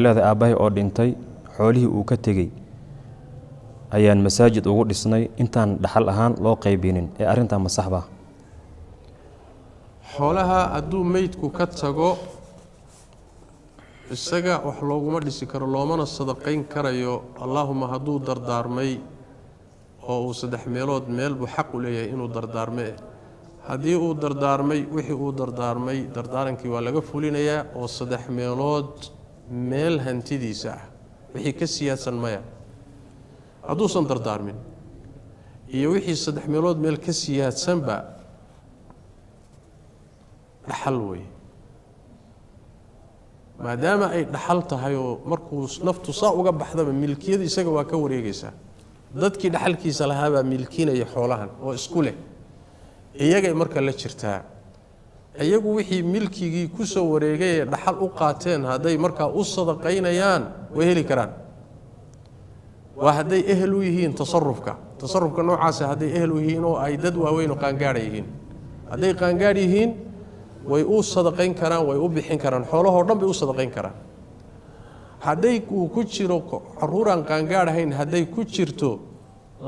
ilaa aabbahay oo dhintay xoolihii uu ka tagay ayaan masaajid ugu dhisnay intaan dhaxal ahaan loo qaybinin ee arinta ma saxba xoolaha hadduu meydku ka tago isaga wax looguma dhisi karo loomana sadaqayn karayo allahumma hadduu dardaarmay oo uu saddex meelood meel buu xaq u leeyahay inuu dardaarmay haddii uu dardaarmay wixii uu dardaarmay dardaarankii waa laga fulinayaa oo saddex meelood meel hantidiisa ah wixii ka siyaasan maya hadduusan dardaarmin iyo wixii saddex meelood meel ka siyaasanba dhaxal wey maadaama ay dhaxal tahay oo markuu naftu saa uga baxdaba milkiyada isaga waa ka wareegaysaa dadkii dhaxalkiisa lahaabaa milkiinaya xoolahan oo isku leh iyagay marka la jirtaa iyagu wixii milkigii ku soo wareegay ee dhaxal u qaateen haday marka u sadaqaynayaan way heli karaan waa haday ehel u yihiin tasarrufka noocaas haday ehel u yihiin oo ay dad waaweyn oo qaangaar yihiin haday qaangaar yihiin way u sadaqayn karaan way u bixin karaan xoolaha dhan bay u sadaqayn karaan haday ku jiro caruuran qaangaar ahayn haday ku jirto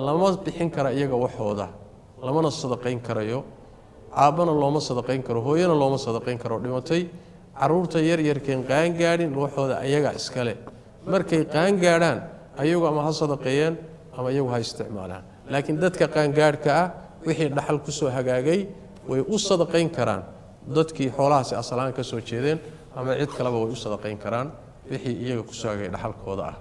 lama bixin kara iyaga waxooda lamana sadaqayn karayo aabana looma sadaqayn karo hooyana looma sadaqayn karo dhimatay caruurta yar yarkeen qaan gaadhin waxooda ayaga iskale markay qaan gaadhaan ayagu ama ha sadaqeeyeen ama ayagu ha isticmaalaan laakiin dadka qaan gaadhka ah wixii dhaxal ku soo hagaagay way u sadaqayn karaan dadkii xoolahaasi aslaan ka soo jeedeen ama cid kaleba way u sadaqayn karaan wixii iyaga ku soo hagaagay dhaxalkooda ah